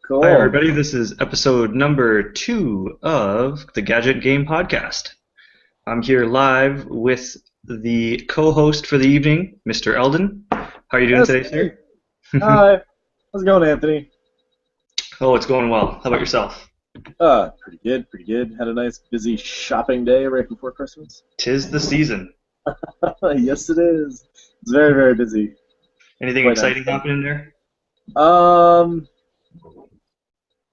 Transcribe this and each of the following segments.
Hi, Cool. everybody. This is episode number 2 of the Gadget Game Podcast. I'm here live with the co-host for the evening, Mr. Eldon. How are you doing That's today, me. sir? Hi. How's it going, Anthony? Oh, it's going well. How about yourself? Pretty good, pretty good. Had a nice busy shopping day right before Christmas. Tis the season. Yes, it is. It's very, very busy. Anything Quite nice exciting though. happening there? Um,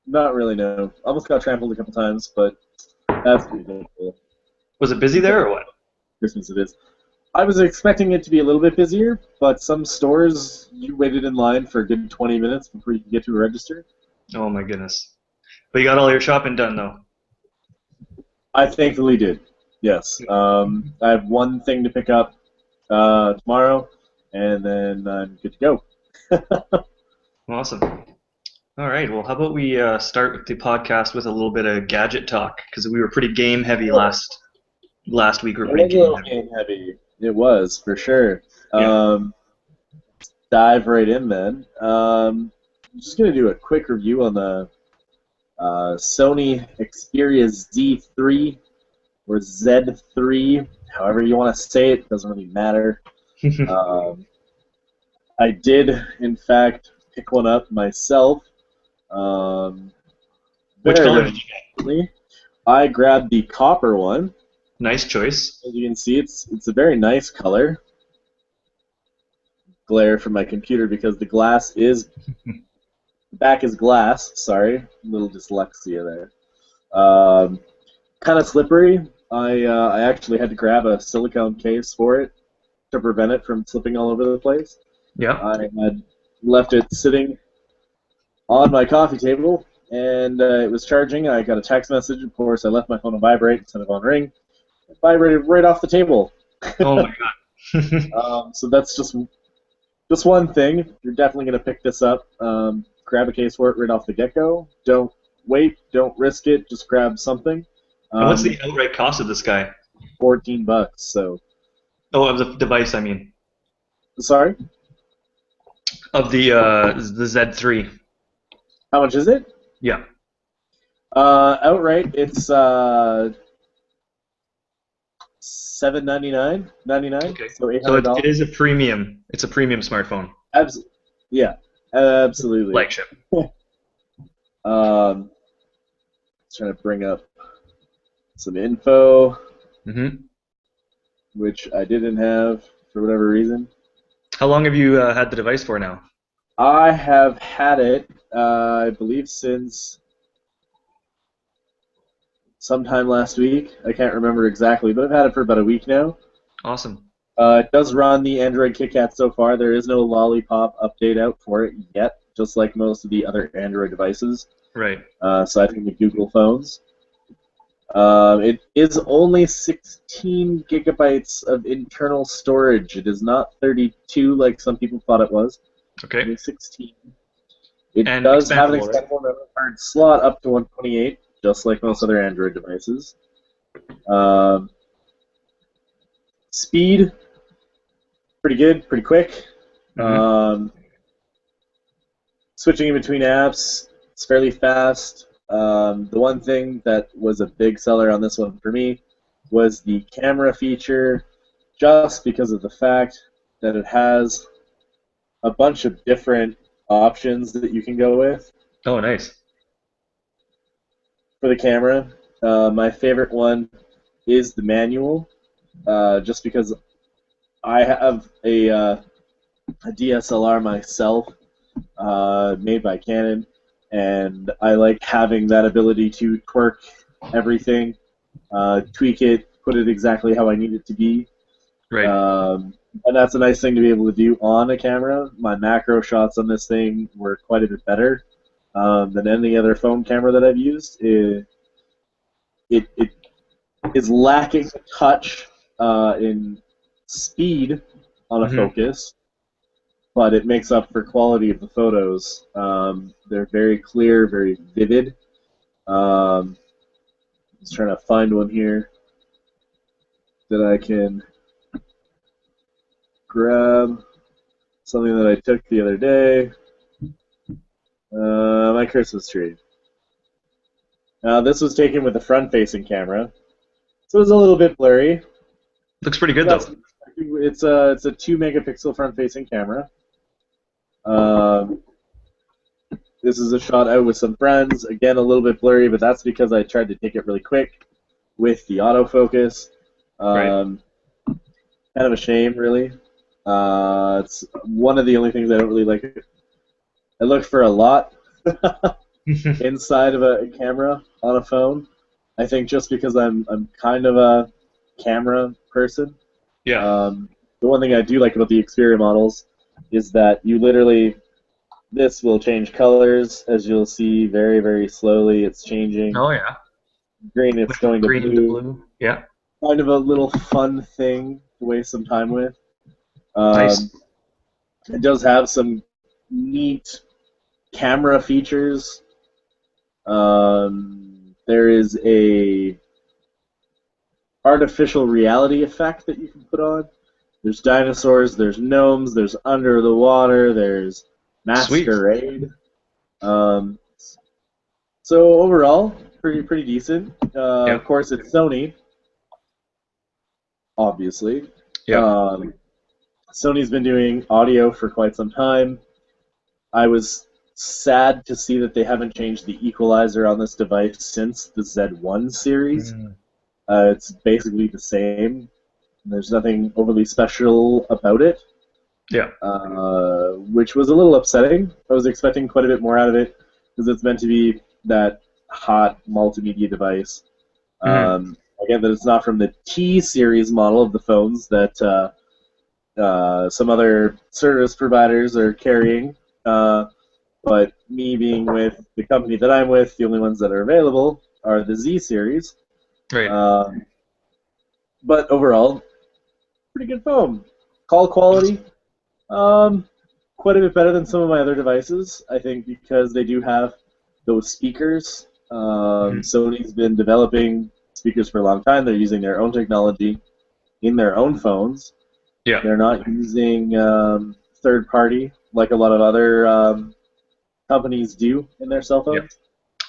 Not really, no. Almost got trampled a couple times, but that's pretty cool. Was it busy there or what? Christmas it is. I was expecting it to be a little bit busier, but some stores you waited in line for a good 20 minutes before you could get to a register. Oh my goodness. But you got all your shopping done though. I thankfully did. Yes. I have one thing to pick up tomorrow, and then I'm good to go. Awesome. All right. Well, how about we start with the podcast with a little bit of gadget talk because we were pretty game heavy Sure. last week. We were It pretty was a game little heavy. game heavy. It was, for sure. Yeah. Dive right in then. I'm just going to do a quick review on the Sony Xperia Z3 or Z3, however you want to say it, doesn't really matter. Um, I did, in fact, pick one up myself. Um, Which Very, color very did you get? recently. I grabbed the copper one. Nice choice. As you can see, it's a very nice color. Glare from my computer because the glass is back is glass. Sorry, a little dyslexia there. Kind of slippery. I actually had to grab a silicone case for it to prevent it from slipping all over the place. Yeah. I had left it sitting on my coffee table, and it was charging. I got a text message. Of course, I left my phone on vibrate instead of on ring. It vibrated right off the table. Oh my God. So that's just one thing. You're definitely going to pick this up. Grab a case for it right off the get-go. Don't wait. Don't risk it. Just grab something. And what's the Um, outright cost of this guy? $14. So Oh, of the device, I mean. sorry. Of the Z3. How much is it? Yeah. Outright, it's $799.99. Okay. So eight So hundred it dollars. is a premium. It's a premium smartphone. Yeah, absolutely. Flagship. Um, Trying to bring up some info, Hmm. which I didn't have for whatever reason. How long have you had the device for now? I have had it, I believe, since sometime last week. I can't remember exactly, but I've had it for about a week now. Awesome. It does run the Android KitKat so far. There is no Lollipop update out for it yet, just like most of the other Android devices. Right. So I think the Google phones. It is only 16 gigabytes of internal storage. It is not 32 like some people thought it was. It Okay. is 16. It And does have an expandable, right? extendable memory card slot up to 128, just like most other Android devices. Um, Speed, pretty good, pretty quick. Hmm. Um, Switching in between apps, it's fairly fast. The one thing that was a big seller on this one for me was the camera feature, just because of the fact that it has a bunch of different options that you can go with Oh, nice. for the camera. My favorite one is the manual, just because I have a DSLR myself, made by Canon, and I like having that ability to twerk everything, tweak it, put it exactly how I need it to be. Right. And that's a nice thing to be able to do on a camera. My macro shots on this thing were quite a bit better than any other phone camera that I've used. It is lacking a touch in speed on a Hmm. focus, but it makes up for quality of the photos. They're very clear, very vivid. Um, Just trying to find one here that I can grab. Something that I took the other day. my Christmas tree. Now, this was taken with a front-facing camera, so it was a little bit blurry. Looks pretty good though. It's a 2-megapixel front-facing camera. This is a shot out with some friends. Again, a little bit blurry, but that's because I tried to take it really quick with the autofocus. Right. Kind of a shame, really. It's one of the only things I don't really like. I look for a lot inside of a camera on a phone. I think just because I'm kind of a camera person. Yeah. The one thing I do like about the Xperia models is that you literally, this will change colors, as you'll see very, very slowly. It's changing. Oh yeah. Green, it's going to green blue. to blue. Yeah. Kind of a little fun thing to waste some time with. Nice. It does have some neat camera features. There is a artificial reality effect that you can put on. There's dinosaurs, there's gnomes, there's under the water, there's masquerade. So overall, pretty decent. Yeah. Of course, it's Sony, obviously. Yeah. Sony's been doing audio for quite some time. I was sad to see that they haven't changed the equalizer on this device since the Z1 series. It's basically the same. There's nothing overly special about it. Yeah. Which was a little upsetting. I was expecting quite a bit more out of it because it's meant to be that hot multimedia device. Again, that it's not from the T series model of the phones that some other service providers are carrying. But me being with the company that I'm with, the only ones that are available are the Z series. Right. But overall, pretty good phone. Call quality, quite a bit better than some of my other devices, I think, because they do have those speakers. Sony's been developing speakers for a long time. They're using their own technology in their own phones. Yeah. They're not using third party like a lot of other companies do in their cell phones.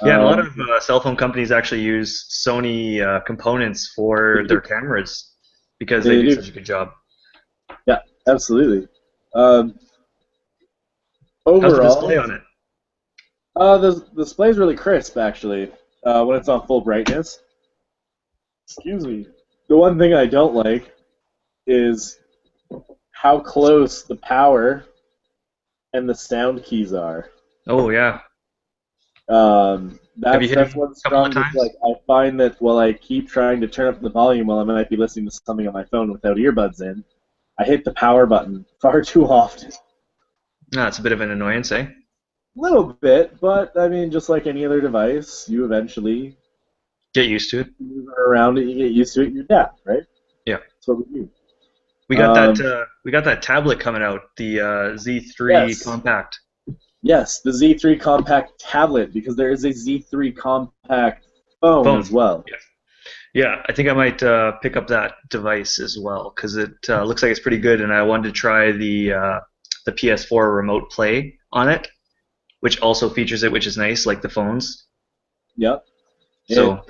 Yeah, and a lot of cell phone companies actually use Sony components for their cameras because they do such a good job. Yeah, absolutely. How's the display Overall, on it? the display's really crisp, actually, when it's on full brightness. Excuse me. The one thing I don't like is how close the power and the sound keys are. Oh, yeah. That's you hit that's them what's a couple of strong. times? Like, I find that while I keep trying to turn up the volume while I might be listening to something on my phone without earbuds in, I hit the power button far too often. No, it's a bit of an annoyance, eh? A little bit, but I mean, just like any other device, you eventually Get used to it. move around it, you get used to it, you adapt, right? Yeah. That's what we do. We got that tablet coming out, the Z3 Yes. Compact. Yes, the Z3 Compact tablet, because there is a Z3 Compact phone as well. Yeah. Yeah, I think I might pick up that device as well because it looks like it's pretty good, and I wanted to try the PS4 Remote Play on it, which also features it, which is nice, like the phones. Yep. So,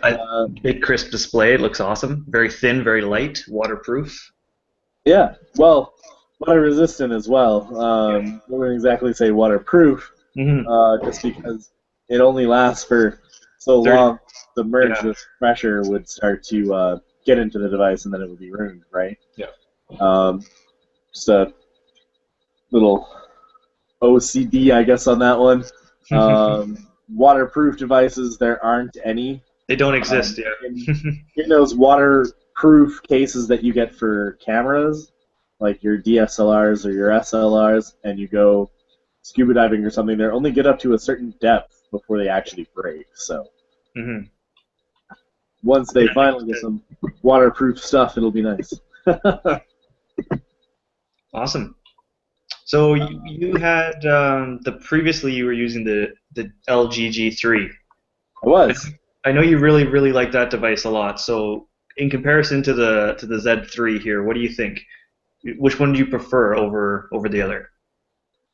big crisp display. It looks awesome. Very thin, very light, waterproof. Yeah, well, water resistant as well. I wouldn't exactly say waterproof, just because it only lasts for so long. Submerged with pressure would start to get into the device, and then it would be ruined, right? Yeah. Just a little OCD, I guess, on that one. Waterproof devices, there aren't any. They don't exist, In those waterproof cases that you get for cameras, like your DSLRs or your SLRs, and you go scuba diving or something, they're only get up to a certain depth before they actually break. So once they finally get some waterproof stuff, it'll be nice. Awesome. So you had previously you were using the LG G3. I was. I know you really, really like that device a lot. So in comparison to the Z3 here, what do you think? Which one do you prefer over the other?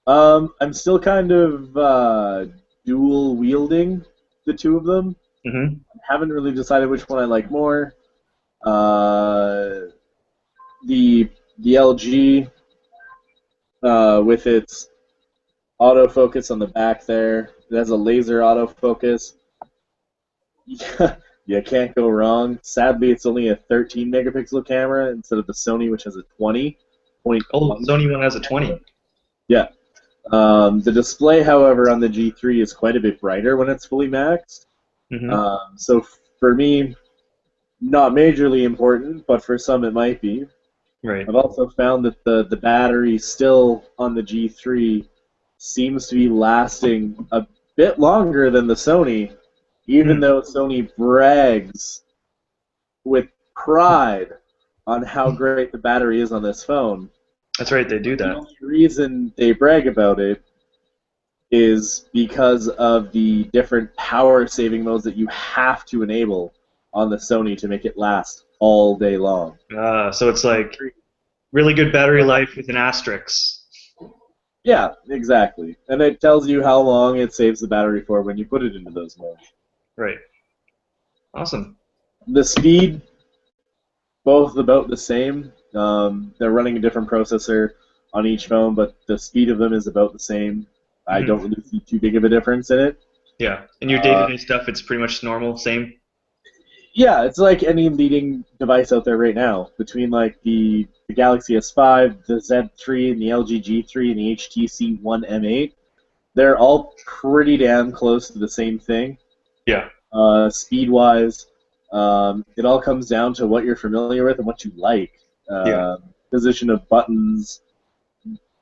I'm still kind of dual wielding the two of them. Mm-hmm. Haven't really decided which one I like more. The LG with its autofocus on the back there. It has a laser autofocus. You can't go wrong. Sadly, it's only a 13 megapixel camera instead of the Sony, which has a 20.1. Oh, Sony one has a 20. Yeah. The display, however, on the G3 is quite a bit brighter when it's fully maxed. Mm-hmm. So for me, not majorly important, but for some it might be. Right. I've also found that the battery still on the G3 seems to be lasting a bit longer than the Sony, even though Sony brags with pride on how great the battery is on this phone. That's right, they do The that. only reason they brag about it is because of the different power-saving modes that you have to enable on the Sony to make it last all day long. So it's like really good battery life with an asterisk. Yeah, exactly. And it tells you how long it saves the battery for when you put it into those modes. Right. Awesome. The speed, both about the same. They're running a different processor on each phone, but the speed of them is about the same. I don't really see too big of a difference in it. Yeah. In your day-to-day stuff, it's pretty much normal, same? Yeah, it's like any leading device out there right now. Between like the Galaxy S5, the Z3, and the LG G3, and the HTC One M8, they're all pretty damn close to the same thing. Yeah. Speed-wise, it all comes down to what you're familiar with and what you like. Position of buttons,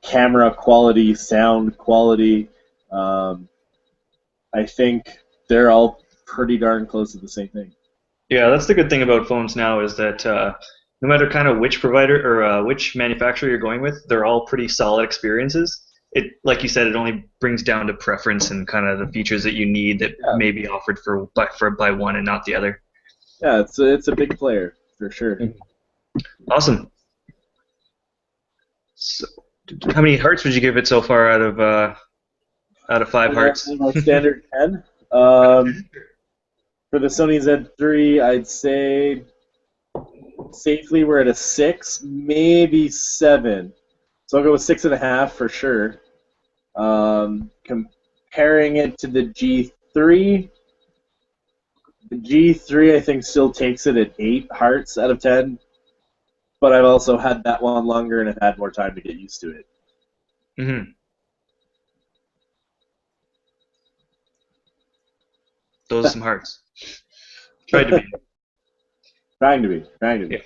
camera quality, sound quality. I think they're all pretty darn close to the same thing. Yeah, that's the good thing about phones now is that no matter kind of which provider or which manufacturer you're going with, they're all pretty solid experiences. It, like you said, it only brings down to preference and kind of the features that you need that may be offered by one and not the other. Yeah, it's a big player for sure. Awesome. So, how many hearts would you give it so far out of 5 hearts? Standard 10. For the Sony Z3, I'd say safely we're at a 6, maybe 7. So I'll go with 6.5 for sure. Comparing it to the G3 I think still takes it at 8 hearts out of 10. But I've also had that one longer and have had more time to get used to it. Mm-hmm. Those are some hearts. Tried to be. Trying to be. Yeah.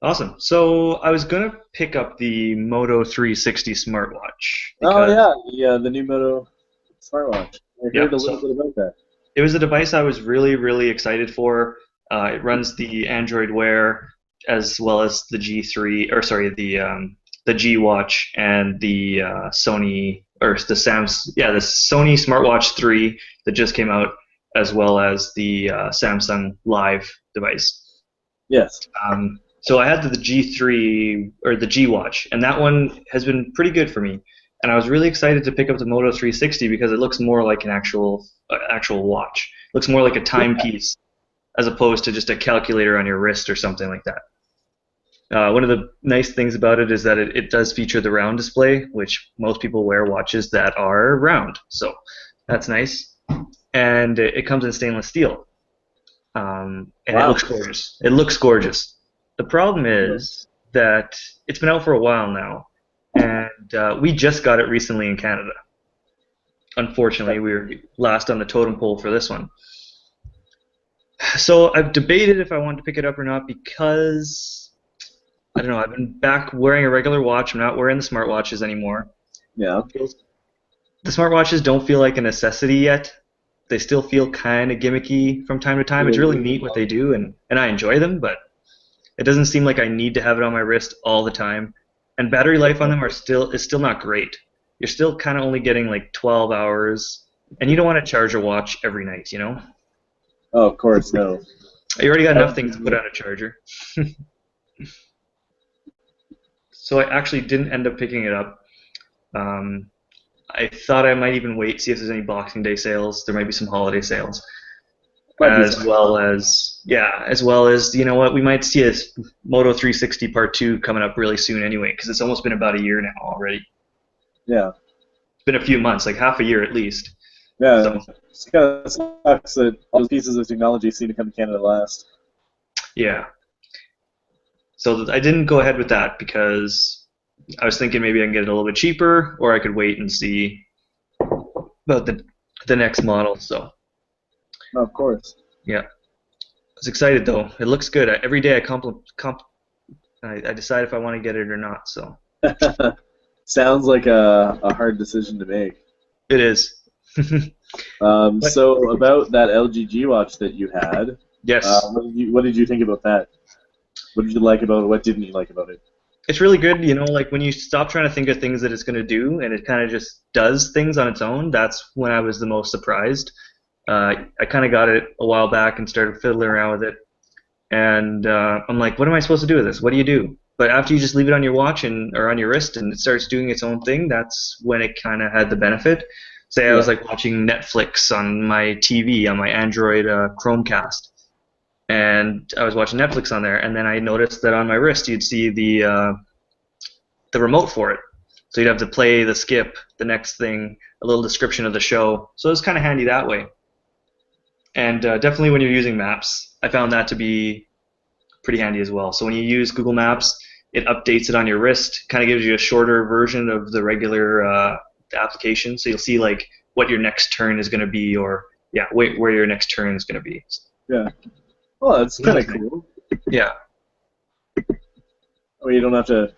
Awesome. So I was gonna pick up the Moto 360 smartwatch. Oh yeah, the new Moto smartwatch. I heard a little bit about that. It was a device I was really, really excited for. It runs the Android Wear as well as the G3, or sorry, the G Watch and the Sony or the the Sony SmartWatch 3 that just came out, as well as the Samsung Live device. Yes. So I had the G3 or the G Watch, and that one has been pretty good for me. And I was really excited to pick up the Moto 360 because it looks more like an actual watch. It looks more like a timepiece as opposed to just a calculator on your wrist or something like that. One of the nice things about it is that it does feature the round display, which most people wear watches that are round. So that's nice. And it comes in stainless steel. And it looks gorgeous. It looks gorgeous. The problem is that it's been out for a while now, and we just got it recently in Canada. Unfortunately, we were last on the totem pole for this one. So I've debated if I wanted to pick it up or not because, I don't know, I've been back wearing a regular watch. I'm not wearing the smartwatches anymore. Yeah. The smartwatches don't feel like a necessity yet. They still feel kind of gimmicky from time to time. It's really neat what they do, and I enjoy them, but it doesn't seem like I need to have it on my wrist all the time. And battery life on them is still not great. You're still kind of only getting like 12 hours, and you don't want to charge your watch every night, you know? Oh, of course, no. You already got enough things to put on a charger. So I actually didn't end up picking it up. I thought I might even wait, see if there's any Boxing Day sales. There might be some holiday sales, Might be some. as well as you know what, we might see a Moto 360 Part 2 coming up really soon anyway, because it's almost been about a year now already. Yeah. It's been a few months, like half a year at least. Yeah. So It kind of sucks that all those pieces of technology seem to come to Canada last. yeah, so I didn't go ahead with that because I was thinking maybe I can get it a little bit cheaper, or I could wait and see about the next model. So No, of course. yeah, I was excited though. It looks good. Every day I decide if I want to get it or not. So Sounds like a hard decision to make. it is. But So about that LG watch that you had, yes, what did you think about that? What did you like about it? What didn't you like about it? it's really good. You know, like when you stop trying to think of things that it's going to do and it kind of just does things on its own. That's when I was the most surprised. I kind of got it a while back and started fiddling around with it, and I'm like, what am I supposed to do with this? What do you do? But after you just leave it on your watch and or on your wrist and it starts doing its own thing, that's when it kind of had the benefit. Say I Yeah. was like watching Netflix on my TV on my Android Chromecast, and I was watching Netflix on there, and then I noticed that on my wrist you'd see the remote for it. So you'd have to play the skip, the next thing, a little description of the show. So it was kind of handy that way. And definitely when you're using maps, I found that to be pretty handy as well. So when you use Google Maps, it updates it on your wrist, kind of gives you a shorter version of the regular the application. So you'll see like what your next turn is going to be, or yeah, where your next turn is going to be. Yeah. Well, that's kind of cool. Yeah, I mean, you don't have to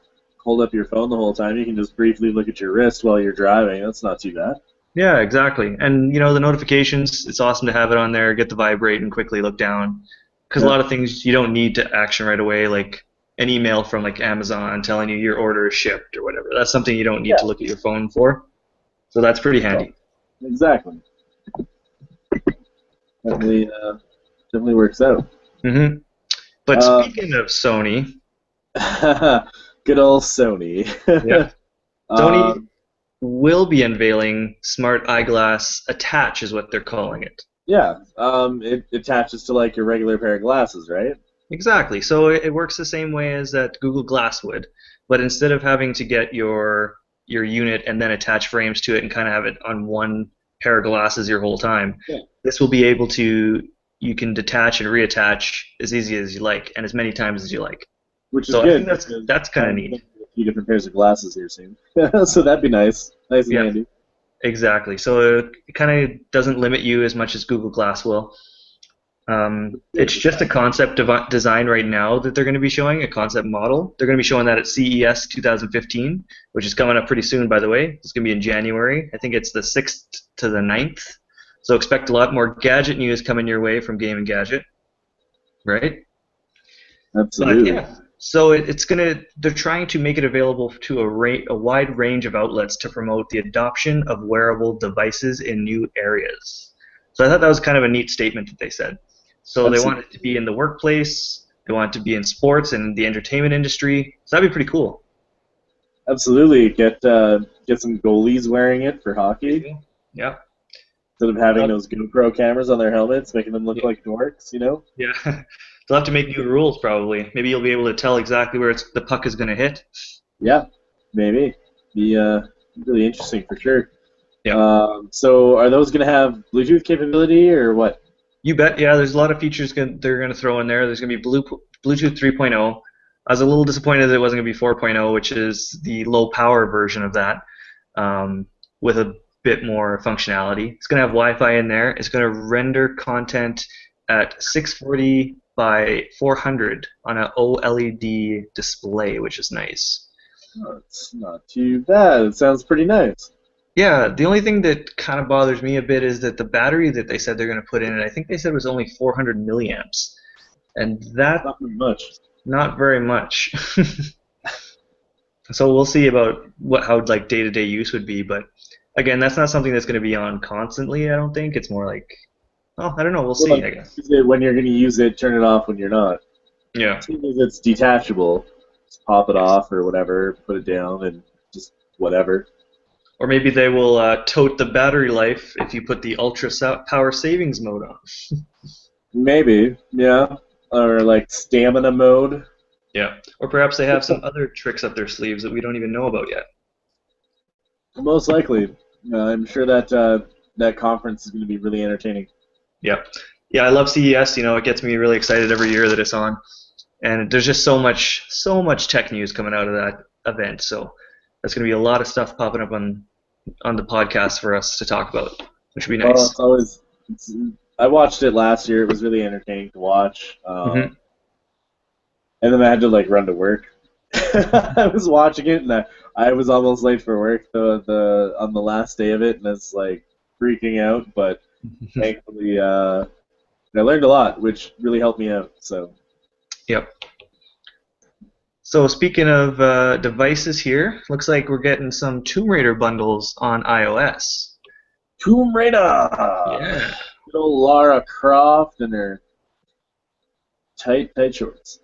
hold up your phone the whole time. You can just briefly look at your wrist while you're driving. That's not too bad. yeah, exactly. And you know the notifications, it's awesome to have it on there. Get the vibrate and quickly look down, because a Yeah. lot of things you don't need to action right away, like an email from like Amazon telling you your order is shipped or whatever. That's something you don't need Yeah. to look at your phone for. So that's pretty Well, handy. exactly. Definitely, definitely works out. hmm But Uh, speaking of Sony, good old Sony. yeah, Sony um, will be unveiling Smart Eyeglass Attach, is what they're calling it. yeah. It attaches to like your regular pair of glasses, right? Exactly. So it works the same way as that Google Glass would, but instead of having to get your unit and then attach frames to it and kind of have it on one pair of glasses your whole time, Yeah. this will be able to you can detach and reattach as easy as you like and as many times as you like. Which is So I think good that's because that's kind of I'm neat. getting a few different pairs of glasses here soon. So that'd be nice. Nice and Yeah, handy. exactly. So it kind of doesn't limit you as much as Google Glass will. It's just a concept design right now that they're going to be showing, a concept model. They're going to be showing that at CES 2015, which is coming up pretty soon, by the way. It's going to be in January. I think it's the 6th to the 9th. So expect a lot more Gadget news coming your way from Game and Gadget, right? But Absolutely. yeah, so they're trying to make it available to a wide range of outlets to promote the adoption of wearable devices in new areas. So I thought that was kind of a neat statement that they said. So they want Absolutely. it to be in the workplace, they want it to be in sports and the entertainment industry. So that'd be pretty cool. Absolutely. Get some goalies wearing it for There you hockey go. Yeah. instead of having Uh, those GoPro cameras on their helmets, making them look yeah. like dorks. You know? Yeah. They'll have to make new rules probably. Maybe you'll be able to tell exactly where the puck is going to hit. Yeah. Maybe. Be really interesting for sure. Yeah. So are those going to have Bluetooth capability or what? You bet. Yeah, there's a lot of features they're going to throw in there. There's going to be Bluetooth 3.0. I was a little disappointed that it wasn't going to be 4.0, which is the low power version of that, with a bit more functionality. It's going to have Wi-Fi in there. It's going to render content at 640 by 400 on an OLED display, which is nice. Oh, it's not too bad. It sounds pretty nice. Yeah, the only thing that kind of bothers me a bit is that the battery that they said they're going to put in it, I think they said was only 400 milliamps, and that Not very much. not very much. So we'll see about how like day-to-day use would be, but again, that's not something that's going to be on constantly. I don't think it's more like, oh, I don't know. We'll see, Well, I guess. use it when you're going to use it, turn it off when you're not. Yeah. As soon as it's detachable, just pop it off or whatever, put it down, and just whatever. Or maybe they will tote the battery life if you put the ultra power savings mode on. Maybe, yeah. Or like stamina mode. Yeah. Or perhaps they have some other tricks up their sleeves that we don't even know about yet. Most likely. I'm sure that that conference is going to be really entertaining. Yeah. Yeah, I love CES. You know, it gets me really excited every year that it's on. And there's just so much tech news coming out of that event. So there's going to be a lot of stuff popping up on the podcast for us to talk about, which would be Well, nice. it's always. I watched it last year. It was really entertaining to watch. Hmm. And then I had to like run to work. I was watching it, and I was almost late for work on the last day of it, and I was like freaking out. But thankfully, I learned a lot, which really helped me out. So. Yep. So speaking of devices here, looks like we're getting some Tomb Raider bundles on iOS. Tomb Raider! Yeah. Good old Lara Croft and her tight shorts.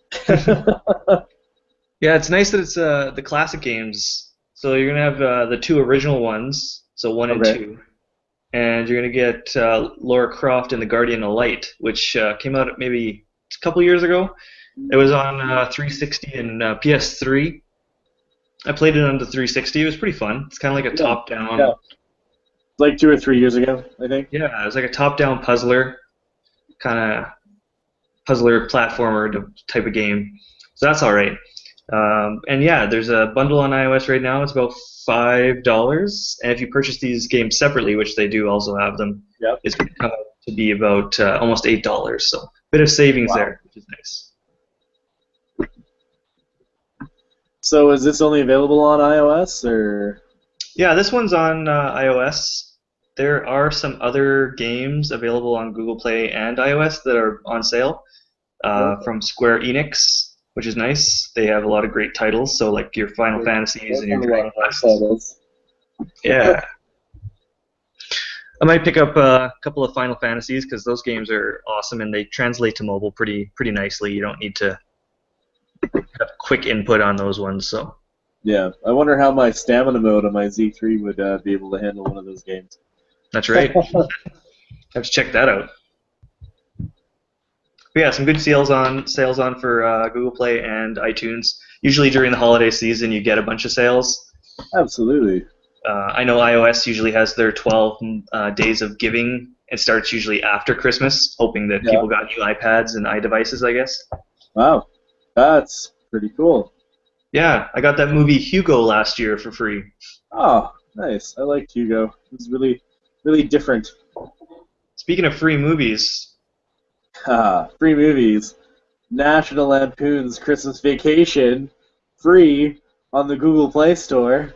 Yeah, it's nice that it's the classic games. So you're gonna have the two original ones, so one and Okay. two, and you're gonna get Lara Croft and the Guardian of Light, which came out maybe a couple years ago. It was on 360 and PS3. I played it on the 360. It was pretty fun. It's kind of like a top-down. Yeah. Like 2 or 3 years ago, I think. Yeah, it was like a top-down puzzler, kind of puzzler platformer type of game. So that's all right. And yeah, there's a bundle on iOS right now. It's about $5, and if you purchase these games separately, which they do also have them, Yep. it's going to come out to be about almost $8. So a bit of savings there, which is nice. So is this only available on iOS, or? Yeah, this one's on iOS. There are some other games available on Google Play and iOS that are on sale from Square Enix, which is nice. They have a lot of great titles, so like your Final Fantasies and your Dragon Quests. Yeah. I might pick up a couple of Final Fantasies because those games are awesome and they translate to mobile pretty nicely. You don't need to have quick input on those ones. So. Yeah, I wonder how my stamina mode on my Z3 would be able to handle one of those games. That's right. Have to check that out. But yeah, some good sales on for Google Play and iTunes. Usually during the holiday season, you get a bunch of sales. Absolutely. I know iOS usually has their 12 days of giving. It starts usually after Christmas, hoping that people got new iPads and iDevices, I guess. Wow, that's pretty cool. Yeah, I got that movie Hugo last year for free. Oh, nice. I liked Hugo. It was really different. Speaking of free movies. Free movies. National Lampoon's Christmas Vacation, free on the Google Play Store.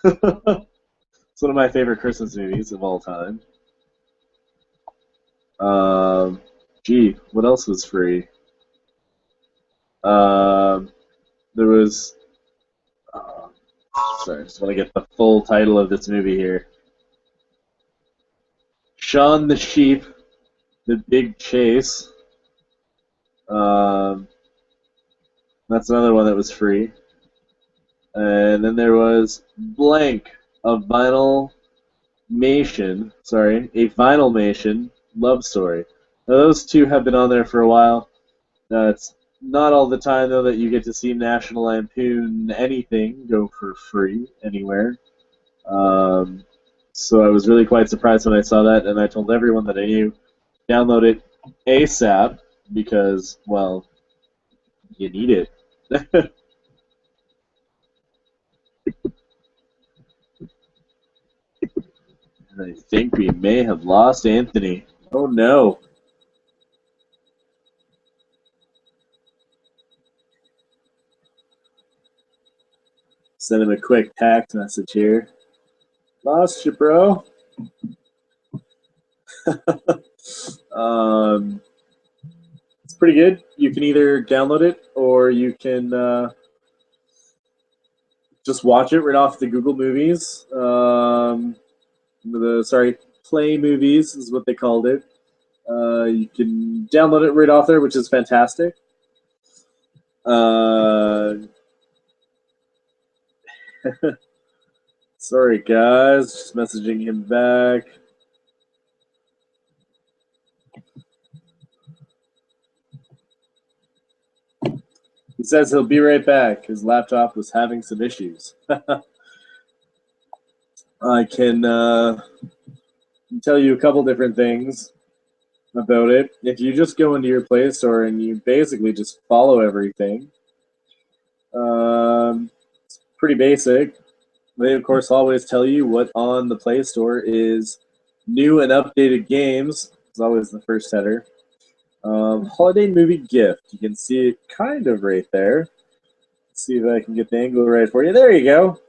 It's one of my favorite Christmas movies of all time. Gee, what else was free? There was. Sorry, I just want to get the full title of this movie here. Shaun the Sheep, The Big Chase. That's another one that was free. And then there was Blank, a Vinylmation love story. Now those two have been on there for a while. It's not all the time though that you get to see National Lampoon anything go for free anywhere. So I was really quite surprised when I saw that, and I told everyone that I knew, download it ASAP because, well, you need it. And I think we may have lost Anthony. Oh no. Send him a quick text message here. Lost you, bro. It's pretty good. You can either download it or you can just watch it right off the Google Movies. Play Movies is what they called it. You can download it right off there, which is fantastic. Sorry, guys. Just messaging him back. He says he'll be right back. His laptop was having some issues. I can tell you a couple different things about it. If you just go into your Play Store and you basically just follow everything, it's pretty basic. They, of course, always tell you what on the Play Store is new and updated games. It's always the first header. Holiday movie gift. You can see it kind of right there. Let's see if I can get the angle right for you. There you go.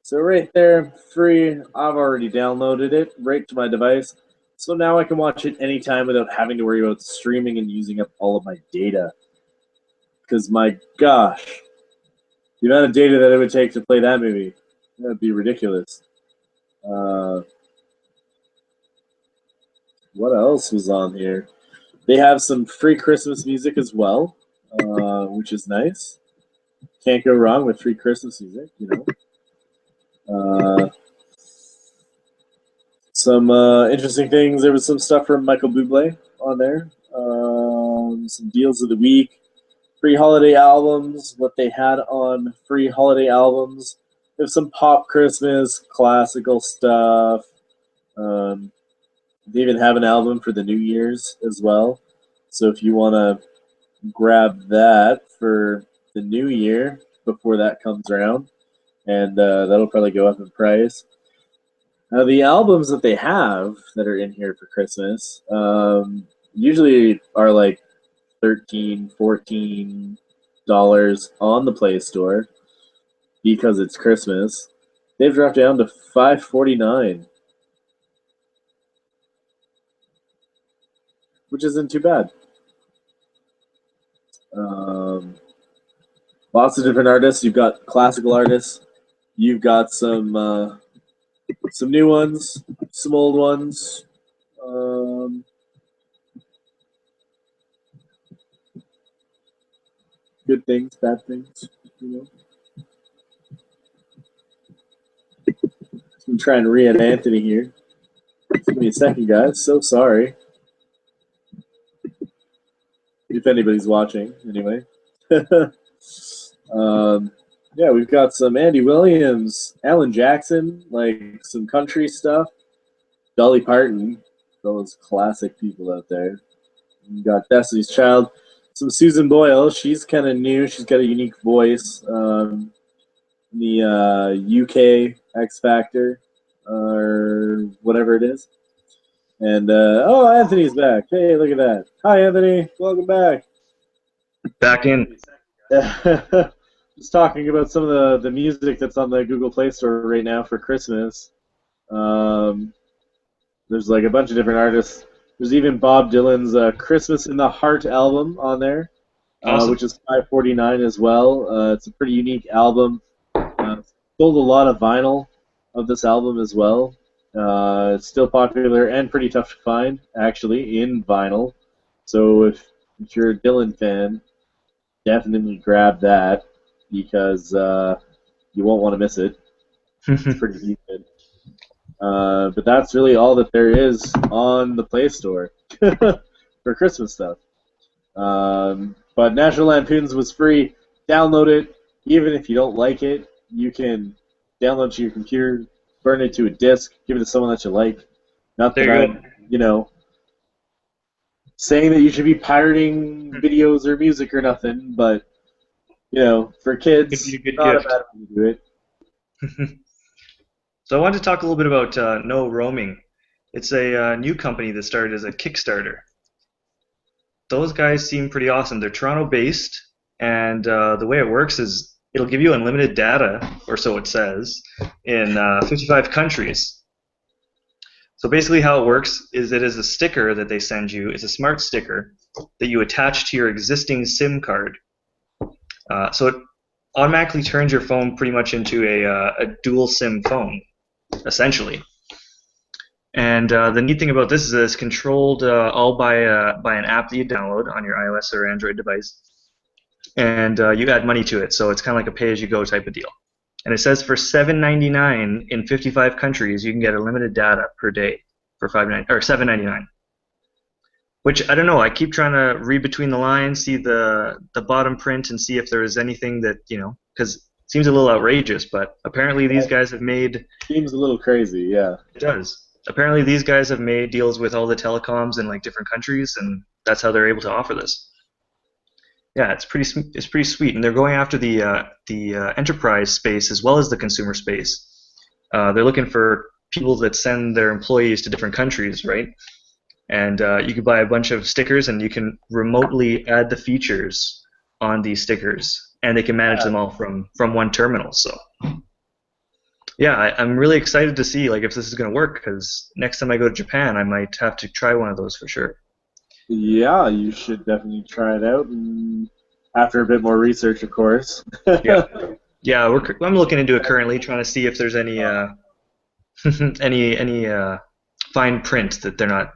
So right there, free. I've already downloaded it right to my device. So now I can watch it anytime without having to worry about streaming and using up all of my data. Because my gosh, the amount of data that it would take to play that movie, that would be ridiculous. What else was on here? They have some free Christmas music as well, which is nice. Can't go wrong with free Christmas music, you know. Some interesting things. There was some stuff from Michael Bublé on there. Some deals of the week. Free holiday albums. What they had on free holiday albums. There's some pop Christmas, classical stuff. They even have an album for the New Year's as well. So if you want to grab that for the New Year before that comes around, and that'll probably go up in price. Now, the albums that they have that are in here for Christmas usually are like $13, $14 on the Play Store because it's Christmas. They've dropped down to $5.49, which isn't too bad. Lots of different artists. You've got classical artists. You've got some new ones, some old ones. Good things, bad things, you know. I'm trying to re-add Anthony here. Give me a second, guys. So sorry. If anybody's watching, anyway. Yeah, we've got some Andy Williams, Alan Jackson, like some country stuff. Dolly Parton, those classic people out there. We've got Destiny's Child. Some Susan Boyle. She's kind of new. She's got a unique voice. The UK X Factor or whatever it is. And, oh, Anthony's back. Hey, look at that. Hi, Anthony. Welcome back. Back in. Just talking about some of the music that's on the Google Play Store right now for Christmas. There's like a bunch of different artists. There's even Bob Dylan's Christmas in the Heart album on there, Awesome. which is $5.49 as well. It's a pretty unique album. Sold a lot of vinyl of this album as well. It's still popular and pretty tough to find, actually, in vinyl. So if you're a Dylan fan, definitely grab that because you won't want to miss it. It's pretty decent. But that's really all that there is on the Play Store for Christmas stuff. But National Lampoon's was free. Download it. Even if you don't like it, you can download it to your computer, burn it to a disc, give it to someone that you like. Not that I'm, saying that you should be pirating videos or music or nothing, but, for kids, It'd be a good not gift. a bad way to do it. So I wanted to talk a little bit about No Roaming. It's a new company that started as a Kickstarter. Those guys seem pretty awesome. They're Toronto-based, and the way it works is it'll give you unlimited data, or so it says, in 55 countries. So basically how it works is it is a sticker that they send you. It's a smart sticker that you attach to your existing SIM card. So it automatically turns your phone pretty much into a dual SIM phone, essentially. And the neat thing about this is that it's controlled all by an app that you download on your iOS or Android device. And you add money to it, so it's kind of like a pay-as-you-go type of deal. and it says for $7.99 in 55 countries, you can get unlimited data per day for $7.99. Which I don't know. I keep trying to read between the lines, see the bottom print, and see if there is anything that because it seems a little outrageous. But apparently these guys have made. Seems a little crazy, yeah. It does. Apparently these guys have made deals with all the telecoms in like different countries, and that's how they're able to offer this. Yeah, it's pretty sweet, and they're going after the enterprise space as well as the consumer space. They're looking for people that send their employees to different countries, right? And you can buy a bunch of stickers, and you can remotely add the features on these stickers, and they can manage them all from one terminal. So, yeah, I'm really excited to see like if this is going to work, because next time I go to Japan, I might have to try one of those for sure. Yeah, you should definitely try it out, and after a bit more research, of course. Yeah, I'm looking into it currently, trying to see if there's any any fine print that they're not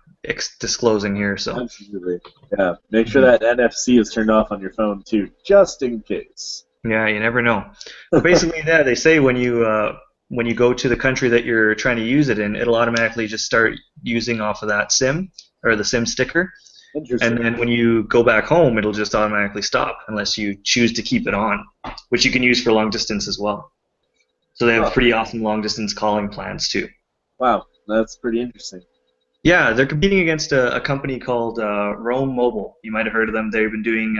disclosing here. So absolutely, yeah. Make sure that NFC is turned off on your phone too, just in case. Yeah, you never know. But basically, yeah, they say when you go to the country that you're trying to use it in, it'll automatically just start using off of that SIM or the SIM sticker. And then when you go back home, it'll just automatically stop unless you choose to keep it on, which you can use for long distance as well. So they have pretty awesome long distance calling plans too. Wow, that's pretty interesting. Yeah, they're competing against a company called Roam Mobile. You might have heard of them. They've been doing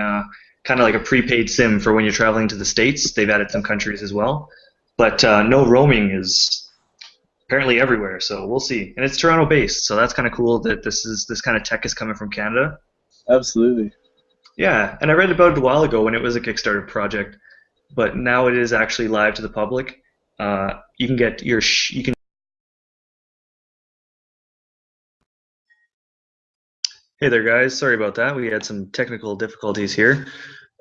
kind of like a prepaid SIM for when you're traveling to the States. They've added some countries as well. But no roaming is apparently everywhere, so we'll see. And it's Toronto-based, so that's kind of cool that this kind of tech is coming from Canada. Absolutely. Yeah, and I read about it a while ago when it was a Kickstarter project, but now it is actually live to the public. You can get you can. Hey there, guys. Sorry about that. We had some technical difficulties here.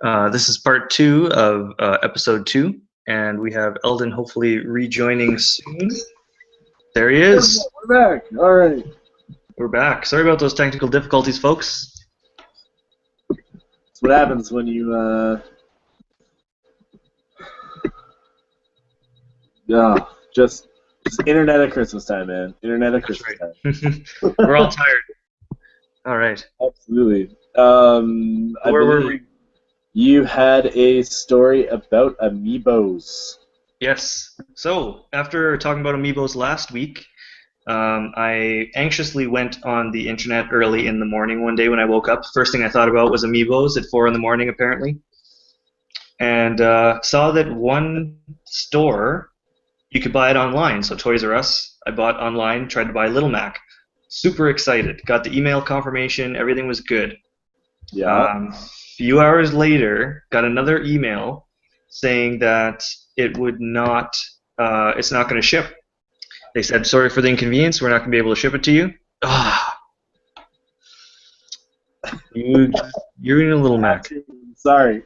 This is part 2 of episode 2, and we have Eldon hopefully rejoining soon. There he is. We're back. All right. We're back. Sorry about those technical difficulties, folks. That's what happens when you just internet at Christmas time, man. Internet at Christmas time. We're all tired. All right. Absolutely. Where were we? You had a story about amiibos. Yes. So, after talking about amiibos last week, I anxiously went on the internet early in the morning one day when I woke up. First thing I thought about was amiibos at 4 in the morning, apparently. And saw that one store, you could buy it online. So Toys R Us, I bought online, tried to buy Little Mac. Super excited. Got the email confirmation. Everything was good. Yeah. Few hours later, got another email saying that it would not, it's not going to ship. They said, sorry for the inconvenience, we're not going to be able to ship it to you. You're in a Little Mac. Sorry.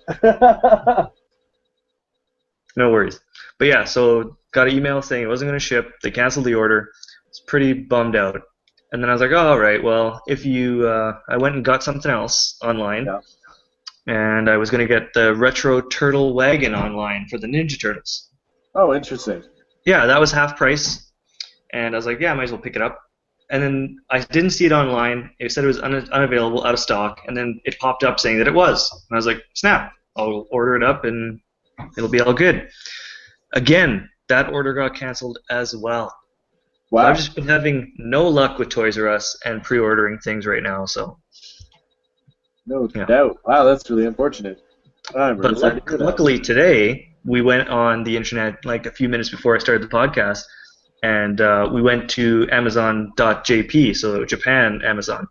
No worries. But yeah, so got an email saying it wasn't going to ship. They canceled the order. It's pretty bummed out. And then I was like, oh, all right, well, if you, I went and got something else online. Yeah. And I was going to get the Retro Turtle Wagon online for the Ninja Turtles. Oh, interesting. Yeah, that was half price. And I was like, yeah, I might as well pick it up. And then I didn't see it online. It said it was unavailable, out of stock. And then it popped up saying that it was. And I was like, snap, I'll order it up and it'll be all good. Again, that order got canceled as well. Wow. So I've just been having no luck with Toys R Us and pre-ordering things right now. So. No doubt. Wow, that's really unfortunate. But luckily today, we went on the internet like a few minutes before I started the podcast, and we went to Amazon.jp, so Japan Amazon,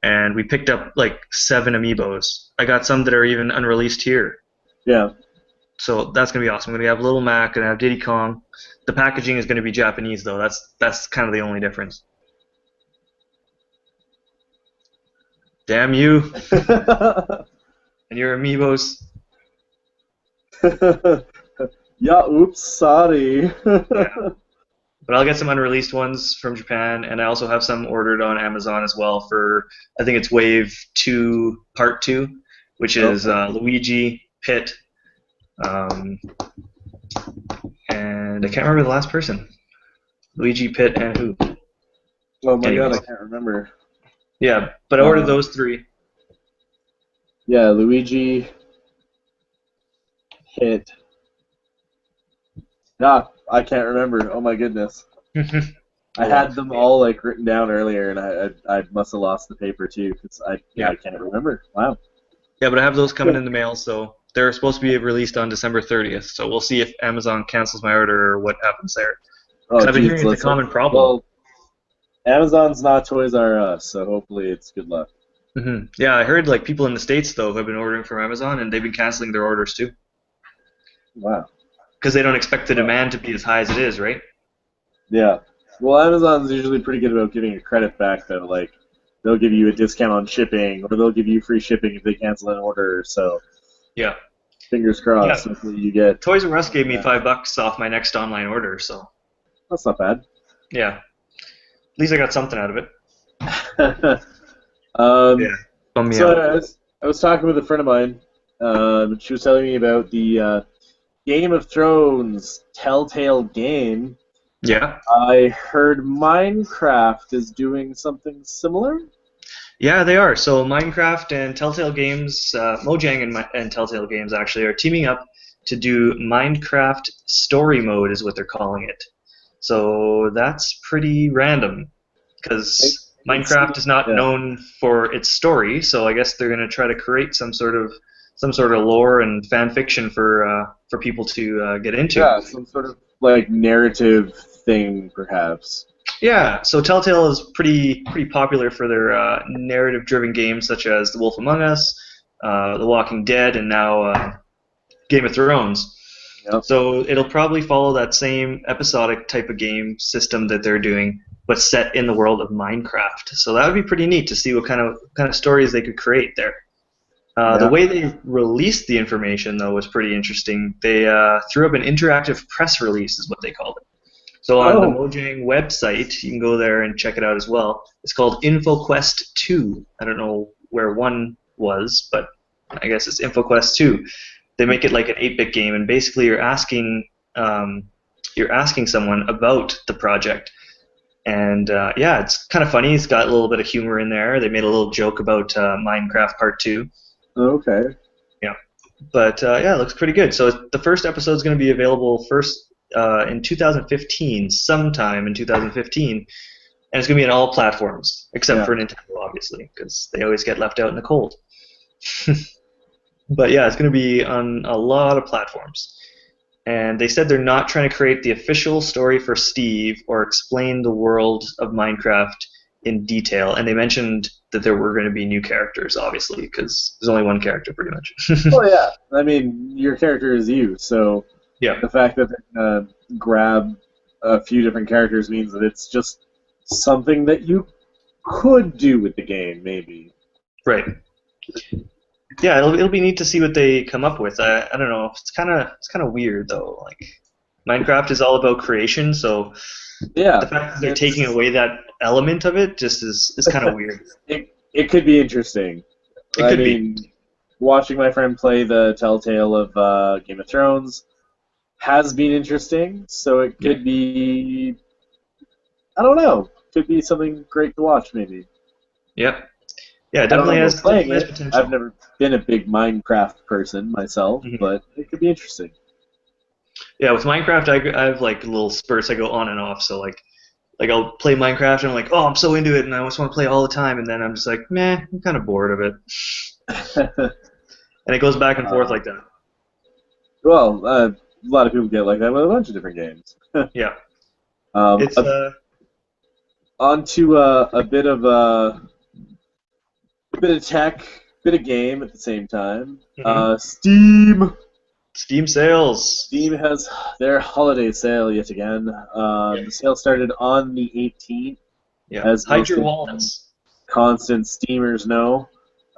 and we picked up like 7 amiibos. I got some that are even unreleased here. Yeah. So that's going to be awesome. I'm going to have Little Mac and have Diddy Kong. The packaging is going to be Japanese, though. That's kind of the only difference. Damn you. And your amiibos. Yeah, oops, sorry. Yeah. But I'll get some unreleased ones from Japan, and I also have some ordered on Amazon as well for, I think it's Wave 2, Part 2, which is Luigi, Pit, and I can't remember the last person. Luigi, Pitt, and who? Oh my god, Anyways. I can't remember. Yeah, but I ordered those three. Yeah, Luigi, Pitt. Ah, I can't remember. Oh my goodness. I had them all like written down earlier, and I must have lost the paper too because I can't remember. Wow. Yeah, but I have those coming in the mail, so they're supposed to be released on December 30th. So we'll see if Amazon cancels my order or what happens there. Because I've been hearing it's a common problem. Well, Amazon's not Toys R Us, so hopefully it's good luck. Yeah, I heard like people in the States though have been ordering from Amazon and they've been canceling their orders too. Wow. Because they don't expect the demand to be as high as it is, right? Yeah. Well, Amazon's usually pretty good about giving a credit back though. Like they'll give you a discount on shipping, or they'll give you free shipping if they cancel an order. So yeah, fingers crossed. Yeah. Hopefully you get. Toys R Us gave me $5 off my next online order, so that's not bad. Yeah, at least I got something out of it. Yeah. So I was talking with a friend of mine. She was telling me about the Game of Thrones Telltale game. Yeah. I heard Minecraft is doing something similar. Yeah, they are. So Minecraft and Telltale Games, Mojang and Telltale Games actually are teaming up to do Minecraft Story Mode is what they're calling it. So that's pretty random because Minecraft is not known for its story. So I guess they're going to try to create some sort of lore and fan fiction for people to get into. Yeah, some sort of like narrative thing, perhaps. Yeah, so Telltale is pretty popular for their narrative-driven games such as The Wolf Among Us, The Walking Dead, and now Game of Thrones. Yep. So it'll probably follow that same episodic type of game system that they're doing, but set in the world of Minecraft. So that would be pretty neat to see what kind of stories they could create there. The way they released the information, though, was pretty interesting. They threw up an interactive press release, is what they called it. So on the Mojang website, you can go there and check it out as well. It's called InfoQuest 2. I don't know where 1 was, but I guess it's InfoQuest 2. They make it like an 8-bit game, and basically you're asking someone about the project. And yeah, it's kind of funny. It's got a little bit of humor in there. They made a little joke about Minecraft Part 2. Okay. Yeah. But yeah, it looks pretty good. So the first episode is going to be available in 2015, sometime in 2015, and it's going to be on all platforms except for Nintendo, obviously, because they always get left out in the cold. But yeah, it's going to be on a lot of platforms. And they said they're not trying to create the official story for Steve or explain the world of Minecraft in detail. And they mentioned that there were going to be new characters, obviously, because there's only one character, pretty much. Well, yeah. I mean, your character is you, so the fact that they're going to grab a few different characters means that it's just something that you could do with the game, maybe. Right. Yeah, it'll be neat to see what they come up with. I don't know. It's kind of weird though. Like Minecraft is all about creation, so the fact that they're taking away that element of it just is kind of weird. It could be interesting. It could be. Watching my friend play the Telltale of Game of Thrones has been interesting, so it could be. I don't know. Could be something great to watch, maybe. Yep. Yeah, it definitely has potential. I've never been a big Minecraft person myself, but it could be interesting. Yeah, with Minecraft, I have like little spurts. I go on and off. So like I'll play Minecraft and I'm like, oh, I'm so into it, and I just want to play all the time. And then I'm just like, meh, I'm kind of bored of it. And it goes back and forth like that. Well, a lot of people get like that with a bunch of different games. Yeah. It's on to a bit of tech, bit of game at the same time. Steam sales. Steam has their holiday sale yet again. The sale started on the 18th. Yeah. As hide your wallets. Constant Steamers know.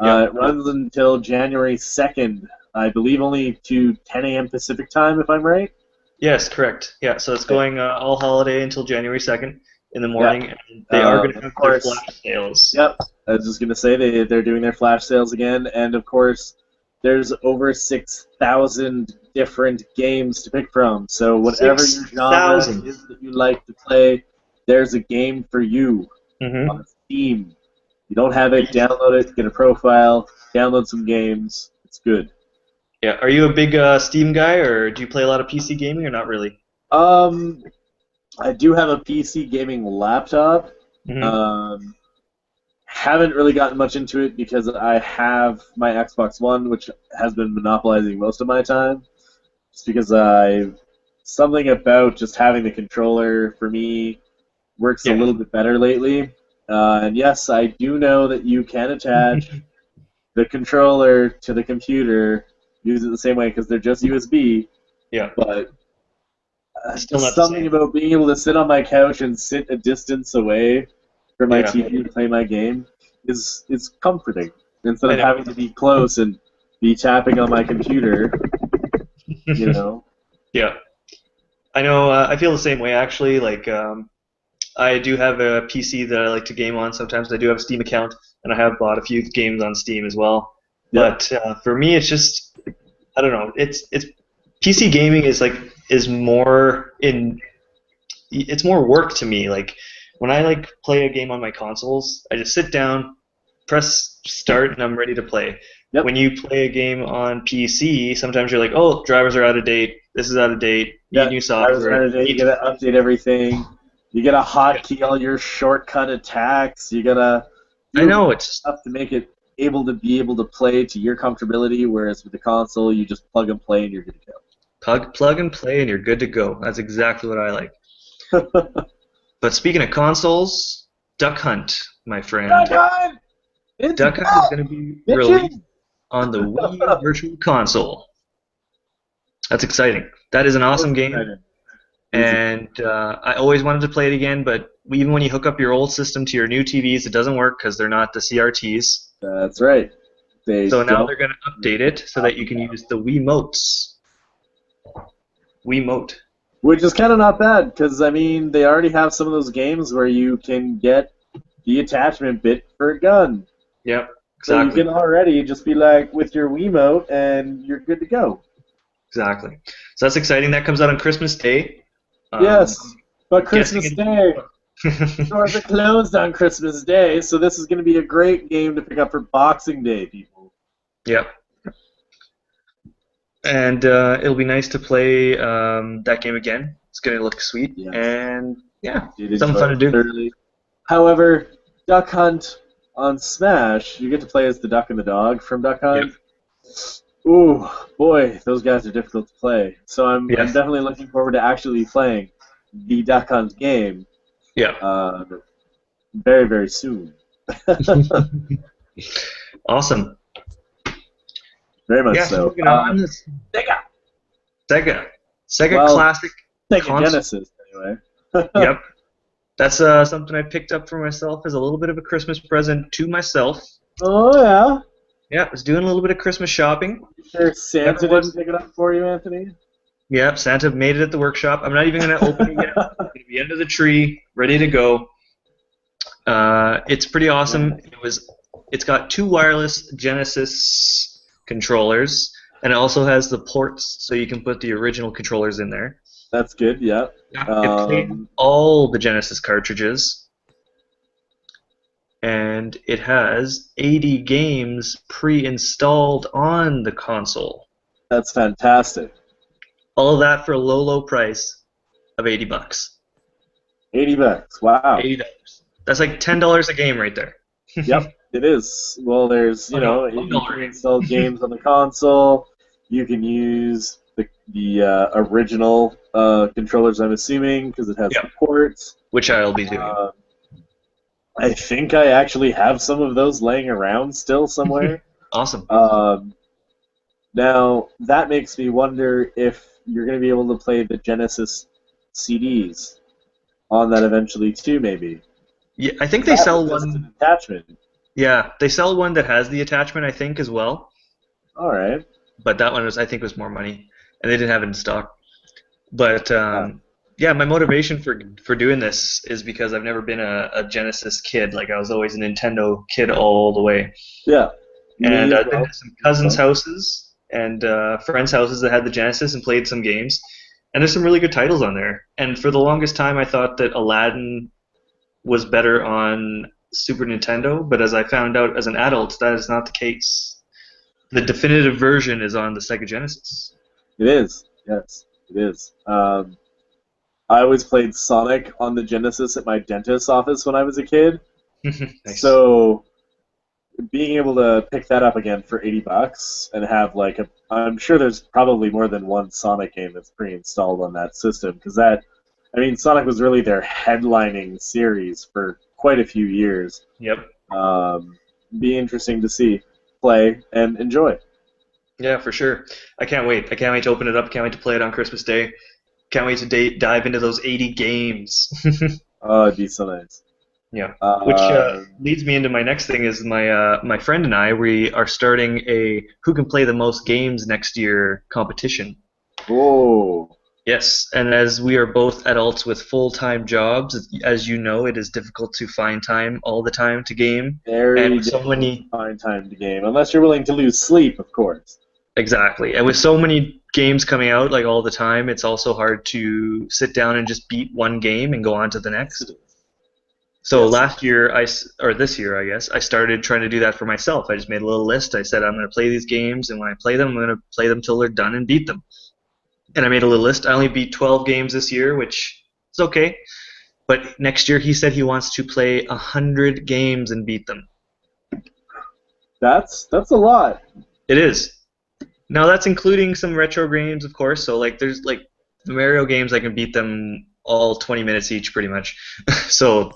It runs until January 2nd. I believe only to 10 a.m. Pacific time, if I'm right. Yes, correct. Yeah, so it's going all holiday until January 2nd in the morning. Yeah. And they are going to have their flash sales. Yep. I was just going to say they're doing their flash sales again, and of course there's over 6,000 different games to pick from. So whatever your genre 6,000. is that you like to play, there's a game for you Mm-hmm. on Steam. You don't have it, download it, get a profile, download some games. It's good. Yeah. Are you a big Steam guy, or do you play a lot of PC gaming, or not really? Um, I do have a PC gaming laptop. Mm-hmm. Um, haven't really gotten much into it because I have my Xbox One, which has been monopolizing most of my time. Just because something about just having the controller for me works a Yeah. little bit better lately. And yes, I do know that you can attach the controller to the computer, use it the same way because they're just USB. Yeah. But Still not the something same. about being able to sit on my couch and sit a distance away from my Yeah. TV and play my game is comforting. Instead I of know. having to be close and be tapping on my computer, you know. Yeah. I know. I feel the same way actually. Like, I do have a PC that I like to game on. Sometimes I do have a Steam account, and I have bought a few games on Steam as well. Yeah. But for me, it's just I don't know. It's PC gaming is more in it's more work to me. Like when I like play a game on my consoles, I just sit down, press start, and I'm ready to play. Yep. When you play a game on PC, sometimes you're like, oh, drivers are out of date. This is out of date. Yeah. Need new I was software. trying to you gotta update everything. You gotta hotkey all your shortcut attacks. You gotta I do know it's stuff to make it able to play to your comfortability. Whereas with the console, you just plug and play and you're good plug and play, and you're good to go. That's exactly what I like. to go. But speaking of consoles, Duck Hunt, my friend. Duck Hunt! It's Duck Hunt is going to be back! released on the Wii Virtual Console. That's exciting. That is an awesome game, and I always wanted to play it again, but even when you hook up your old system to your new TVs, it doesn't work because they're not the CRTs. That's right. So now they're going to update it so that you can use the Wiimotes. Wiimote. Which is kind of not bad, because, I mean, they already have some of those games where you can get the attachment bit for a gun. Yep, So you exactly. can already just be like with your Wiimote, and you're good to go. Exactly. So that's exciting. That comes out on Christmas Day. Yes, but guessing Christmas it- Day. Stores are closed on Christmas Day, so this is going to be a great game to pick up for Boxing Day, people. Yep. And it'll be nice to play that game again. It's going to look sweet. Yes. And yeah, Did something enjoy fun to it do. thoroughly. However, Duck Hunt on Smash, you get to play as the duck and the dog from Duck Hunt. Ooh, boy, those guys are difficult to play. So I'm Yes. definitely looking forward to actually playing the Duck Hunt game Yeah. very, very soon. Awesome. Very much Yeah, so. moving on. Sega. Sega Well, Classic. Sega console. Genesis, anyway. Yep. That's something I picked up for myself as a little bit of a Christmas present to myself. Oh, yeah. Yeah, I was doing a little bit of Christmas shopping. Sure Santa Never was- didn't pick it up for you, Anthony? Yep, Santa made it at the workshop. I'm not even going to open it yet. It's going to be under the tree, ready to go. It's pretty awesome. It's got two wireless Genesis controllers, and it also has the ports so you can put the original controllers in there. That's good, yeah. It plays all the Genesis cartridges, and it has 80 games pre-installed on the console. That's fantastic. All of that for a low, low price of $80. $80, wow. $80. That's like $10 a game right there. Yep, it is. Well, there's, you know, you $1. can install games on the console. You can use the original controllers, I'm assuming, because it has Yep. the ports. Which I'll be doing. I think I actually have some of those laying around still somewhere. Awesome. Now, that makes me wonder if you're going to be able to play the Genesis CDs on that eventually too, maybe. Yeah, I think they sell Just one. an attachment. Yeah, they sell one that has the attachment, I think, as well. All right. But that one I think, was more money, and they didn't have it in stock. But yeah, my motivation for doing this is because I've never been a Genesis kid. Like I was always a Nintendo kid all the way. Yeah. And Me as I've been well. to some cousins' houses, and friends' houses that had the Genesis and played some games. And there's some really good titles on there. And for the longest time, I thought that Aladdin was better on Super Nintendo, but as I found out as an adult, that is not the case. The definitive version is on the Sega Genesis. It is. Yes, it is. I always played Sonic on the Genesis at my dentist's office when I was a kid. Nice. So being able to pick that up again for $80 and have like I'm sure there's probably more than one Sonic game that's pre-installed on that system, because Sonic was really their headlining series for quite a few years. Yep. Be interesting to see, play, and enjoy. Yeah, for sure. I can't wait. I can't wait to open it up. Can't wait to play it on Christmas Day. Can't wait to dive into those 80 games. Oh, it'd be so nice. Yeah. Which leads me into my next thing is my friend and I, we are starting a who can play the most games next year competition. Oh. Yes, and as we are both adults with full-time jobs, as you know, it is difficult to find time all the time to game. Very and difficult to find time to game, unless you're willing to lose sleep, of course. Exactly, and with so many games coming out like all the time, it's also hard to sit down and just beat one game and go on to the next. So this year, I started trying to do that for myself. I just made a little list. I said I'm going to play these games, and when I play them, I'm going to play them till they're done and beat them. And I made a little list. I only beat 12 games this year, which is okay. But next year, he said he wants to play 100 games and beat them. That's a lot. It is. Now that's including some retro games, of course. So there's the Mario games, I can beat them all 20 minutes each, pretty much. So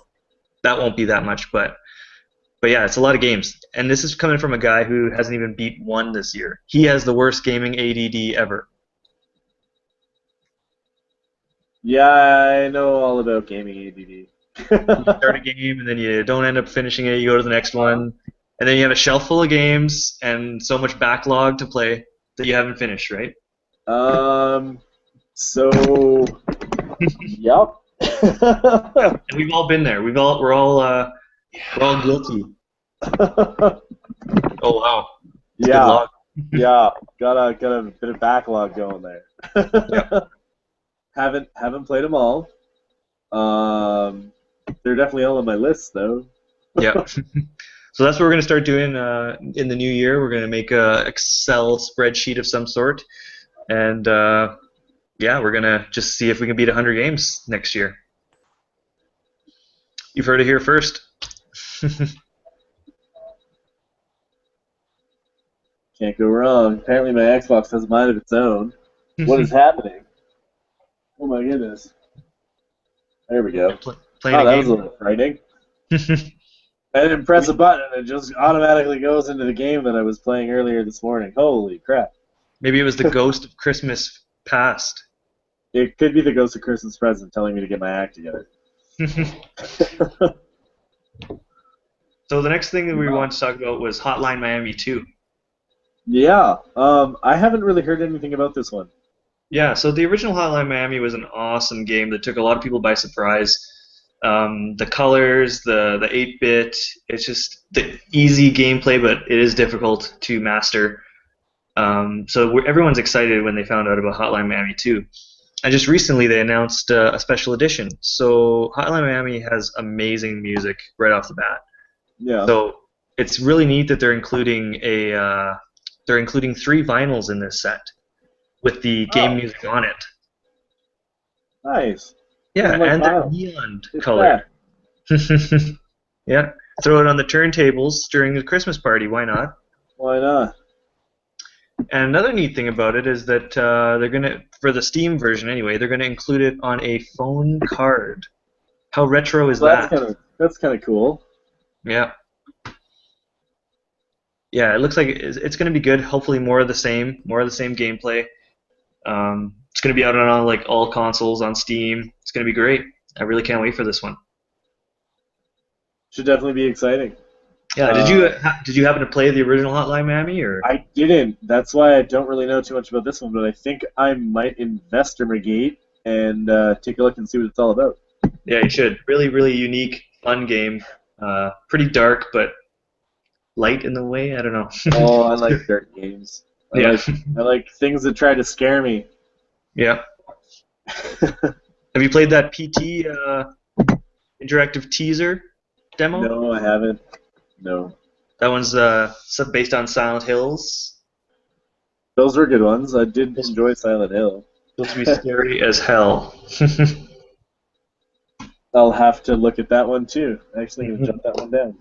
that won't be that much, but yeah, it's a lot of games. And this is coming from a guy who hasn't even beat one this year. He has the worst gaming ADD ever. Yeah, I know all about gaming ADD. You start a game and then you don't end up finishing it. You go to the next one, and then you have a shelf full of games and so much backlog to play that you haven't finished, right? So, yep. And we've all been there. We're all guilty. Oh wow. Yeah. Yeah. Got a bit of backlog going there. Yep. Haven't played them all. They're definitely all on my list though. Yeah. So that's what we're going to start doing in the new year. We're going to make a Excel spreadsheet of some sort, and yeah, we're going to just see if we can beat 100 games next year. You've heard it here first. Can't go wrong. Apparently my Xbox has a mind of its own. What is happening? Oh my goodness. There we go. That was a little frightening. I didn't press a button and it just automatically goes into the game that I was playing earlier this morning. Holy crap. Maybe it was the ghost of Christmas past. It could be the ghost of Christmas present telling me to get my act together. So the next thing that we wanted to talk about was Hotline Miami 2. Yeah. I haven't really heard anything about this one. Yeah, so the original Hotline Miami was an awesome game that took a lot of people by surprise. The colors, the 8-bit, it's just the easy gameplay, but it is difficult to master. So everyone's excited when they found out about Hotline Miami 2. And just recently they announced a special edition. So Hotline Miami has amazing music right off the bat. Yeah. So it's really neat that they're including 3 vinyls in this set with the game music on it. Nice. Yeah, and they're neon color. Yeah, throw it on the turntables during the Christmas party. Why not? Why not? And another neat thing about it is that they're gonna, for the Steam version anyway, they're gonna include it on a phone card. How retro is that? That's kind of cool. Yeah. Yeah, it looks like it's gonna be good. Hopefully, more of the same gameplay. It's going to be out on all consoles on Steam. It's going to be great. I really can't wait for this one. Should definitely be exciting. Yeah. Did you happen to play the original Hotline Miami or? I didn't. That's why I don't really know too much about this one. But I think I might investigate and take a look and see what it's all about. Yeah, you should. Really, really unique, fun game. Pretty dark, but light in the way. I don't know. Oh, I like dark games. I Yeah. like I like things that try to scare me. Yeah. Have you played that PT interactive teaser demo? No, I haven't. No. That one's based on Silent Hills. Those were good ones. I did Supposed enjoy Silent Hill. supposed to be scary as hell. I'll have to look at that one too. Actually, gonna jot that one down.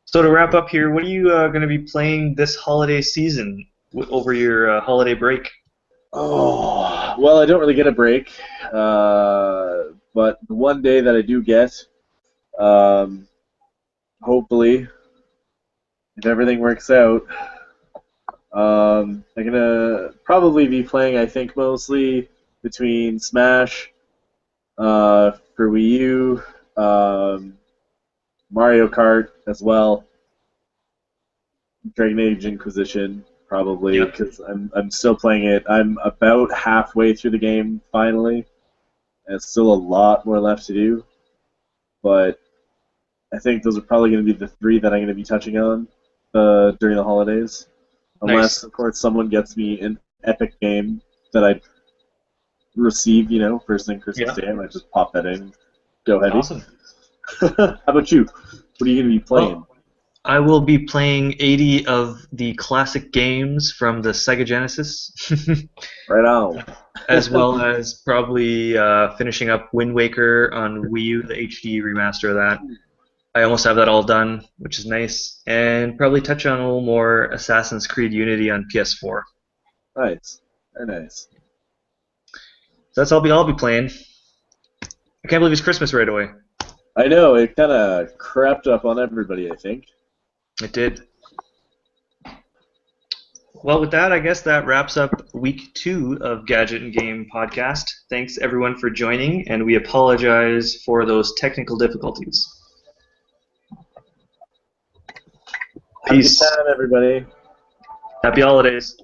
So to wrap up here, what are you going to be playing this holiday season over your holiday break? Oh, well, I don't really get a break, but the one day that I do get, um, hopefully, if everything works out, I'm gonna probably be playing. I think mostly between Smash, for Wii U, Mario Kart as well, Dragon Age Inquisition probably Yeah. because I'm still playing it. I'm about halfway through the game finally, and it's still a lot more left to do. But I think those are probably going to be the three that I'm going to be touching on during the holidays, unless Nice. of course someone gets me an epic game that I receive, first thing Christmas Yeah. Day. I might just pop that in, go heavy. Awesome. How about you? What are you going to be playing? Well, I will be playing 80 of the classic games from the Sega Genesis, Right on. as well as probably finishing up Wind Waker on Wii U, the HD remaster of that. I almost have that all done, which is nice, and probably touch on a little more Assassin's Creed Unity on PS4. Nice. Very nice. So that's all I'll be playing. I can't believe it's Christmas right away. I know, it kind of crept up on everybody, I think. It did. Well, with that, I guess that wraps up week 2 of Gadget and Game podcast. Thanks everyone for joining, and we apologize for those technical difficulties. Have a good Peace. time, everybody. Happy holidays.